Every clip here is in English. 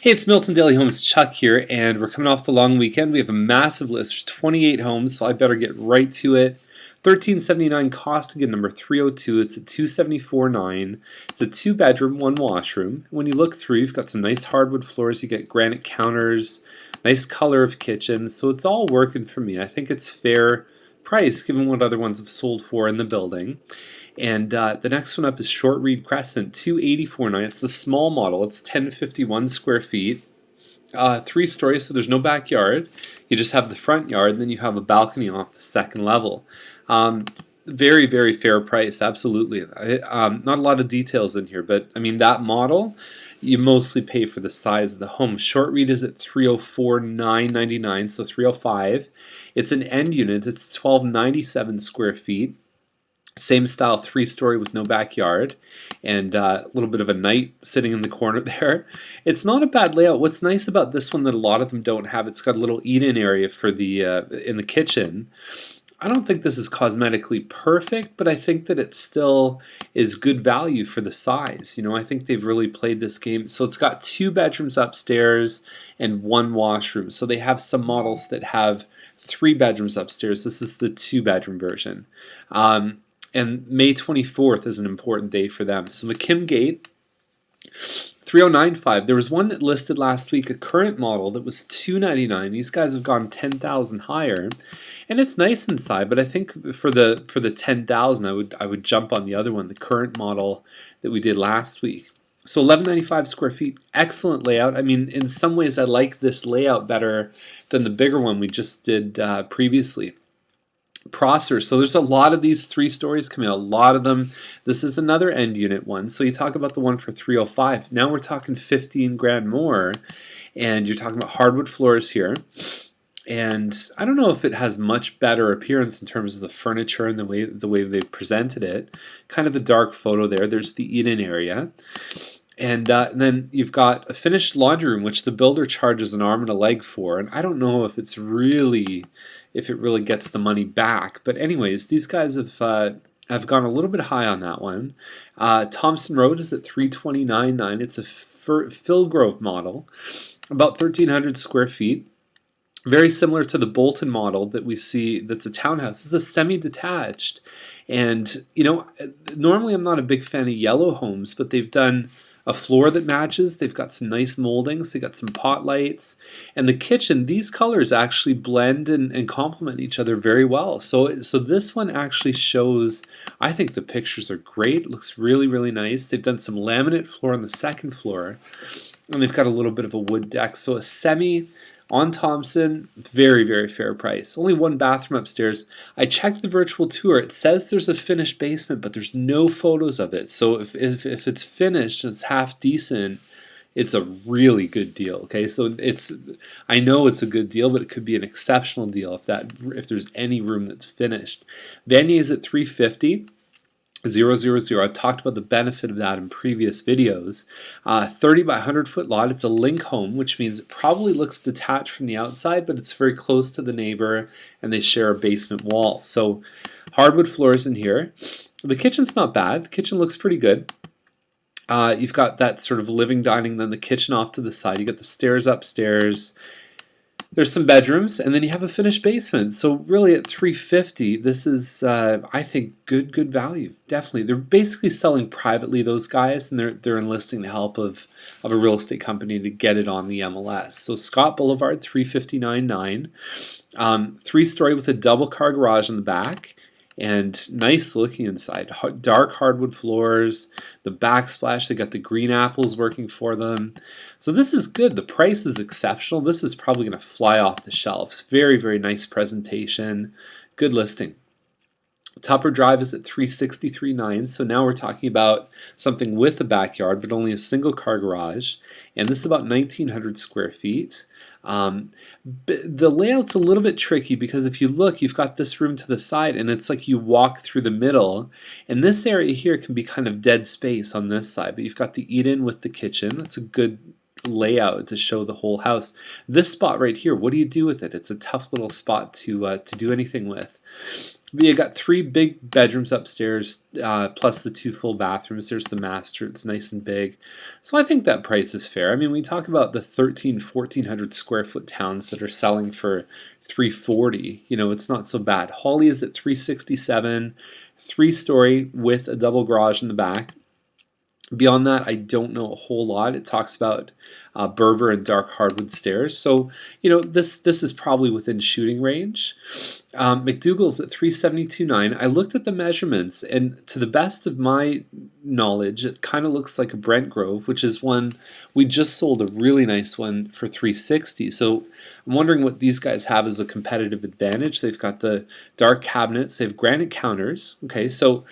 Hey, it's Milton Daily Homes Chuck here, and we're coming off the long weekend. We have a massive list. There's 28 homes, so I better get right to it. 1379 Costigan, number 302. It's a 274.9. It's a 2-bedroom, 1 washroom. When you look through, you've got some nice hardwood floors. You get granite counters, nice color of kitchen. So it's all working for me. I think it's fair price given what other ones have sold for in the building. And the next one up is Short Reed Crescent, 284.9. It's the small model. It's 1051 square feet, 3 stories, so there's no backyard. You just have the front yard, and then you have a balcony off the second level. Very, very fair price, absolutely. Not a lot of details in here, but I mean, that model, you mostly pay for the size of the home. Short Reed is at 304,999, so 305. It's an end unit. It's 1297 square feet. Same style, 3-story with no backyard, and a little bit of a night sitting in the corner there. It's not a bad layout. What's nice about this one that a lot of them don't have, it's got a little eat-in area for the in the kitchen. I don't think this is cosmetically perfect, but I think that it still is good value for the size. You know, I think they've really played this game. So it's got 2 bedrooms upstairs and 1 washroom. So they have some models that have 3 bedrooms upstairs. This is the 2-bedroom version. And May 24th is an important day for them. So McKim Gate, 3095. There was one that listed last week, a current model that was 299. These guys have gone 10,000 higher, and it's nice inside. But I think for the 10,000, I would jump on the other one, the current model that we did last week. So 1195 square feet, excellent layout. I mean, in some ways, I like this layout better than the bigger one we just did previously. Prosser. So there's a lot of these 3 stories coming out, a lot of them. This is another end unit one. So you talk about the one for 305. Now we're talking 15 grand more, and you're talking about hardwood floors here. And I don't know if it has much better appearance in terms of the furniture and the way they presented it. Kind of a dark photo there. There's the eat-in area. And then you've got a finished laundry room, which the builder charges an arm and a leg for. And I don't know if it really gets the money back. But anyways, these guys have gone a little bit high on that one. Thompson Road is at 329.9. It's a Philgrove model, about 1,300 square feet. Very similar to the Bolton model that we see that's a townhouse. This is a semi-detached. And, you know, normally I'm not a big fan of yellow homes, but they've done a floor that matches. They've got some nice moldings. They got some pot lights. And the kitchen, these colors actually blend and complement each other very well. So this one actually shows, I think the pictures are great. It looks really, really nice. They've done some laminate floor on the second floor. And they've got a little bit of a wood deck. So a semi on Thompson, very, very fair price. Only 1 bathroom upstairs. I checked the virtual tour. It says there's a finished basement, but there's no photos of it. So if it's finished and it's half decent, it's a really good deal. Okay, so I know it's a good deal, but it could be an exceptional deal if there's any room that's finished. Vanier's at 350. 000. I've talked about the benefit of that in previous videos. 30 by 100 foot lot. It's a link home, which means it probably looks detached from the outside, but it's very close to the neighbor, and they share a basement wall. So hardwood floors in here. The kitchen's not bad. The kitchen looks pretty good. You've got that sort of living, dining, then the kitchen off to the side. You got the stairs upstairs. There's some bedrooms, and then you have a finished basement. So really at 350, this is, I think, good value. Definitely. They're basically selling privately, those guys, and they're enlisting the help of a real estate company to get it on the MLS. So Scott Boulevard, 359.9. 3-story with a double car garage in the back. And nice looking inside. Dark hardwood floors, the backsplash, they got the green apples working for them. So this is good. The price is exceptional. This is probably going to fly off the shelves. Very, very nice presentation. Good listing. Tupper Drive is at 363.9, so now we're talking about something with a backyard, but only a single car garage, and this is about 1,900 square feet. The layout's a little bit tricky because if you look, you've got this room to the side, and it's like you walk through the middle, and this area here can be kind of dead space on this side, but you've got the eat-in with the kitchen. That's a good layout to show the whole house. This spot right here, what do you do with it? It's a tough little spot to do anything with. But you got 3 big bedrooms upstairs, plus the 2 full bathrooms. There's the master. It's nice and big. So I think that price is fair. I mean, we talk about the 1,400 square foot towns that are selling for 340. It's not so bad. Holly is at 367, 3-story with a double garage in the back. Beyond that, I don't know a whole lot. It talks about Berber and dark hardwood stairs. So, this is probably within shooting range. McDougall's at 372.9. I looked at the measurements, and to the best of my knowledge, it kind of looks like a Brent Grove, which is one we just sold, a really nice one for 360. So I'm wondering what these guys have as a competitive advantage. They've got the dark cabinets. They have granite counters. Okay, so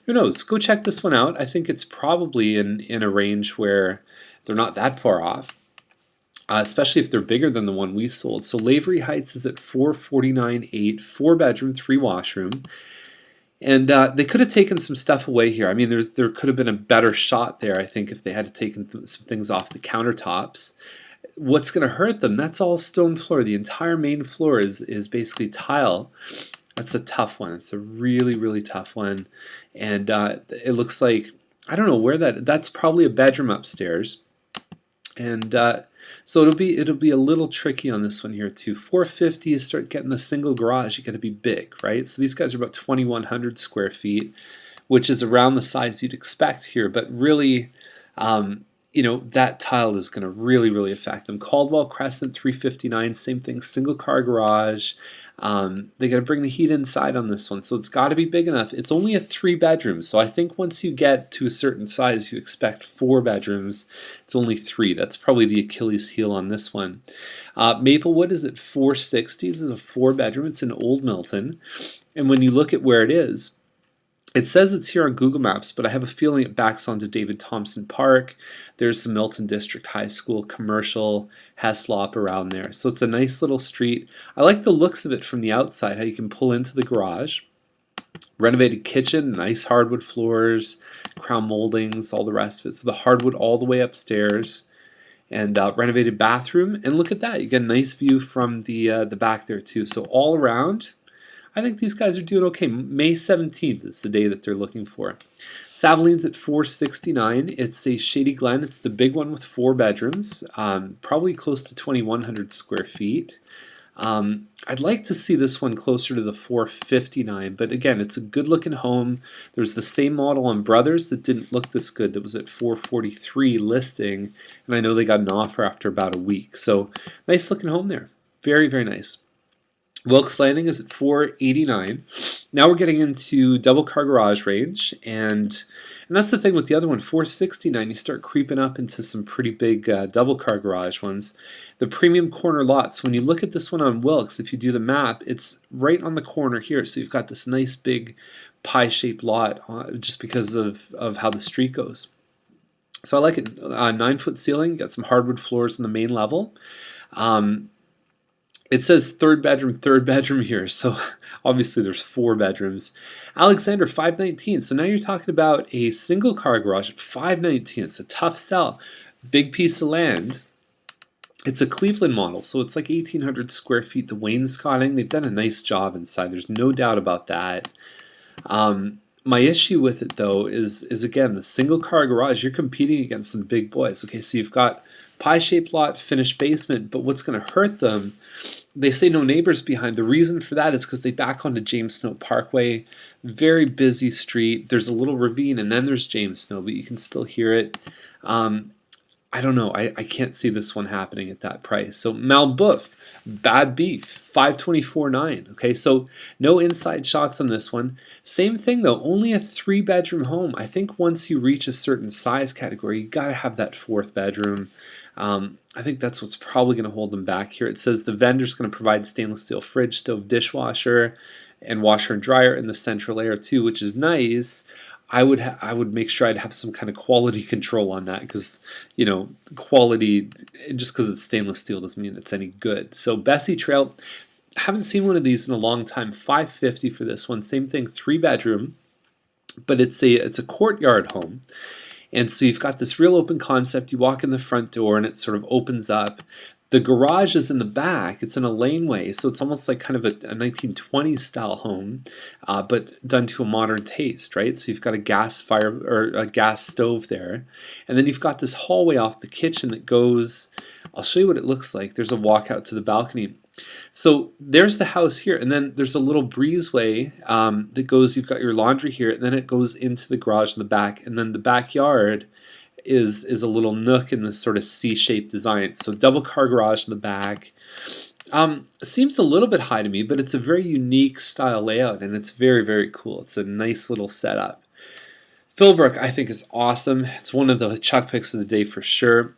who knows? Go check this one out. I think it's probably in a range where they're not that far off, especially if they're bigger than the one we sold. So Lavery Heights is at 449.8, 4-bedroom, 3-washroom. And they could have taken some stuff away here. I mean, there could have been a better shot there, I think, if they had taken some things off the countertops. What's going to hurt them? That's all stone floor. The entire main floor is basically tile. That's a tough one. It's a really, really tough one. And it looks like, I don't know where that's probably a bedroom upstairs. And so it'll be a little tricky on this one here too. 450 is start getting the single garage. You got to be big, right? So these guys are about 2,100 square feet, which is around the size you'd expect here. But really, that tile is going to really, really affect them. Caldwell Crescent 359, same thing, single car garage. They got to bring the heat inside on this one, so it's got to be big enough. It's only a 3-bedroom, so I think once you get to a certain size, you expect 4 bedrooms. It's only 3. That's probably the Achilles heel on this one. Maplewood is at 460. This is a 4-bedroom. It's in Old Milton, and when you look at where it is, it says it's here on Google Maps, but I have a feeling it backs onto David Thompson Park. There's the Milton District High School, commercial, Heslop around there. So it's a nice little street. I like the looks of it from the outside, how you can pull into the garage. Renovated kitchen, nice hardwood floors, crown moldings, all the rest of it. So the hardwood all the way upstairs. And renovated bathroom. And look at that. You get a nice view from the back there too. So all around, I think these guys are doing okay. May 17th is the day that they're looking for. Savaline's at 469. It's a Shady Glen. It's the big one with 4 bedrooms, probably close to 2,100 square feet. I'd like to see this one closer to the 459, but again, it's a good-looking home. There's the same model on Brothers that didn't look this good that was at 443 listing, and I know they got an offer after about a week. So nice-looking home there. Very, very nice. Wilkes Landing is at 489. Now we're getting into double car garage range, and that's the thing with the other one, 469. You start creeping up into some pretty big double car garage ones. The premium corner lots. When you look at this one on Wilkes, if you do the map, it's right on the corner here. So you've got this nice big pie-shaped lot just because of how the street goes. So I like it. 9-foot ceiling. Got some hardwood floors in the main level. It says third bedroom here, so obviously there's 4 bedrooms. Alexander, 519. So now you're talking about a single car garage at 519. It's a tough sell. Big piece of land. It's a Cleveland model, so it's like 1,800 square feet. The wainscoting, they've done a nice job inside. There's no doubt about that. My issue with it, though, is again, the single car garage, you're competing against some big boys. Okay, so you've got pie-shaped lot, finished basement, but what's going to hurt them, they say no neighbors behind. The reason for that is because they back onto James Snow Parkway, very busy street. There's a little ravine, and then there's James Snow, but you can still hear it. I don't know. I can't see this one happening at that price. So Malboeuf, bad beef, 524.9. Okay, so no inside shots on this one. Same thing though, only a 3-bedroom home. I think once you reach a certain size category, you got to have that 4th bedroom. I think that's what's probably going to hold them back here. It says the vendor's going to provide stainless steel fridge, stove, dishwasher, and washer and dryer in the central area too, which is nice. I would make sure I'd have some kind of quality control on that because, quality, just because it's stainless steel doesn't mean it's any good. So Bessie Trail, haven't seen one of these in a long time. 550 for this one. Same thing, 3-bedroom, but it's a courtyard home. And so you've got this real open concept. You walk in the front door and it sort of opens up. The garage is in the back. It's in a laneway, so it's almost like kind of a 1920s style home, but done to a modern taste, right? So you've got a gas fire or a gas stove there, and then you've got this hallway off the kitchen that goes. I'll show you what it looks like. There's a walkout to the balcony. So there's the house here, and then there's a little breezeway that goes. You've got your laundry here, and then it goes into the garage in the back, and then the backyard is a little nook in this sort of C-shaped design. So double car garage in the back. Seems a little bit high to me, but it's a very unique style layout, and it's very, very cool. It's a nice little setup. Philbrook, I think, is awesome. It's one of the chuck picks of the day for sure.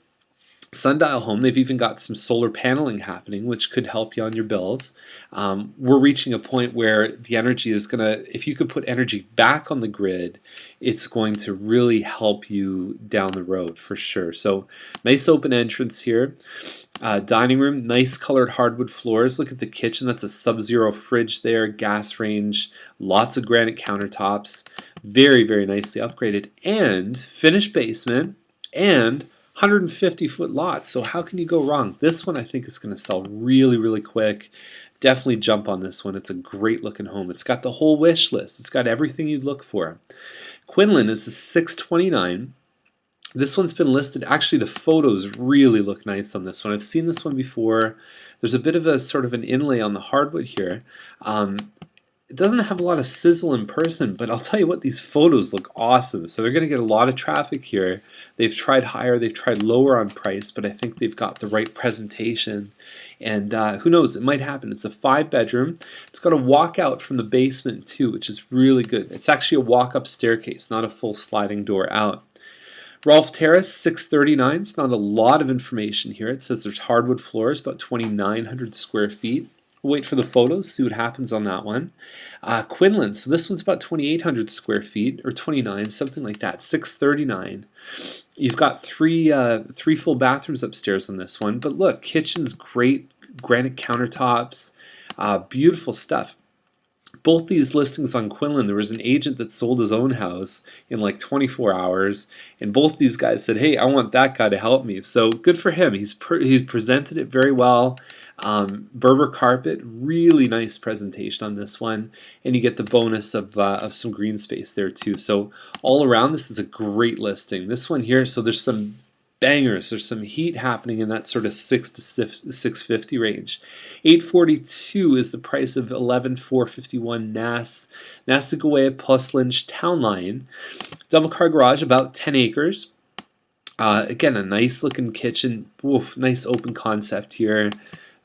Sundial home, they've even got some solar paneling happening, which could help you on your bills. We're reaching a point where the energy is going to, if you could put energy back on the grid, it's going to really help you down the road for sure. So nice open entrance here. Dining room, nice colored hardwood floors. Look at the kitchen. That's a sub-zero fridge there, gas range, lots of granite countertops. Very, very nicely upgraded. And finished basement and 150-foot lot. So how can you go wrong? This one I think is going to sell really, really quick. Definitely jump on this one. It's a great looking home. It's got the whole wish list. It's got everything you'd look for. Quinlan is a 629. This one's been listed. Actually, the photos really look nice on this one. I've seen this one before. There's a bit of a sort of an inlay on the hardwood here. It doesn't have a lot of sizzle in person, but I'll tell you what, these photos look awesome. So they're going to get a lot of traffic here. They've tried higher, they've tried lower on price, but I think they've got the right presentation. And who knows, it might happen. It's a 5-bedroom. It's got a walkout from the basement too, which is really good. It's actually a walk-up staircase, not a full sliding door out. Rolfe Terrace, 639. It's not a lot of information here. It says there's hardwood floors, about 2,900 square feet. We'll wait for the photos, see what happens on that one. Quinlan, so this one's about 2,800 square feet, or 29, something like that, 639. You've got three full bathrooms upstairs on this one, but look, kitchen's great, granite countertops, beautiful stuff. Both these listings on Quinlan, there was an agent that sold his own house in like 24 hours, and both these guys said, hey, I want that guy to help me. So good for him. He's presented it very well. Berber carpet, really nice presentation on this one, and you get the bonus of some green space there too. So all around, this is a great listing. This one here, so there's some bangers. There's some heat happening in that sort of 6 to 650 range. 842 is the price of 11451 Nastigawea plus Lynch Town Line. Double car garage, about 10 acres. Again, a nice looking kitchen. Oof, nice open concept here.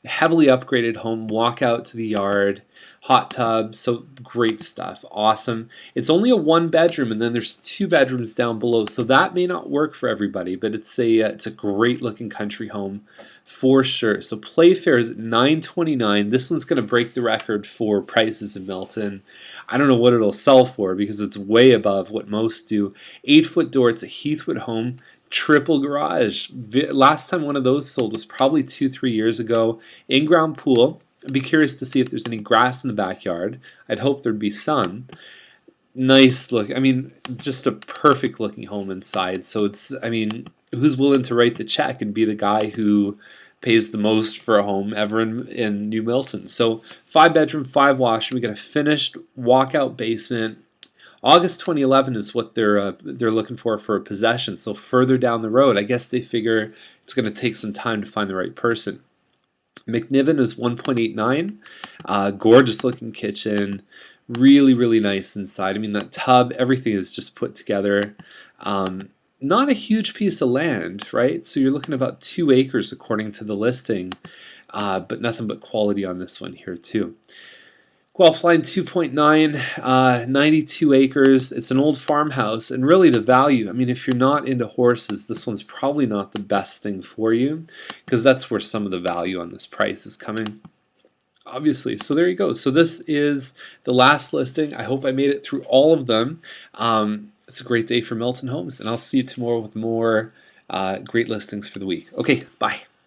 Heavily upgraded home, walk out to the yard, hot tub, so great stuff, awesome. It's only a 1-bedroom, and then there's 2 bedrooms down below, so that may not work for everybody, but it's a great looking country home for sure. So Playfair is at $929. This one's going to break the record for prices in Milton. I don't know what it'll sell for because it's way above what most do. 8-foot door. It's a Heathwood home. Triple garage. Last time one of those sold was probably 2-3 years ago. In-ground pool. I'd be curious to see if there's any grass in the backyard. I'd hope there'd be some. Nice look. I mean, just a perfect looking home inside. So it's, I mean, who's willing to write the check and be the guy who pays the most for a home ever in New Milton? So 5-bedroom, 5-washroom. We got a finished walkout basement. August 2011 is what they're looking for a possession. So further down the road, I guess they figure it's going to take some time to find the right person. McNiven is 1.89. Gorgeous looking kitchen. Really, really nice inside. I mean, that tub, everything is just put together. Not a huge piece of land, right? So you're looking about 2 acres according to the listing, but nothing but quality on this one here too. Guelph Line 2.9, 92 acres. It's an old farmhouse, and really the value, I mean, if you're not into horses, this one's probably not the best thing for you, because that's where some of the value on this price is coming, obviously. So there you go. So this is the last listing. I hope I made it through all of them. It's a great day for Milton Homes, and I'll see you tomorrow with more great listings for the week. Okay, bye.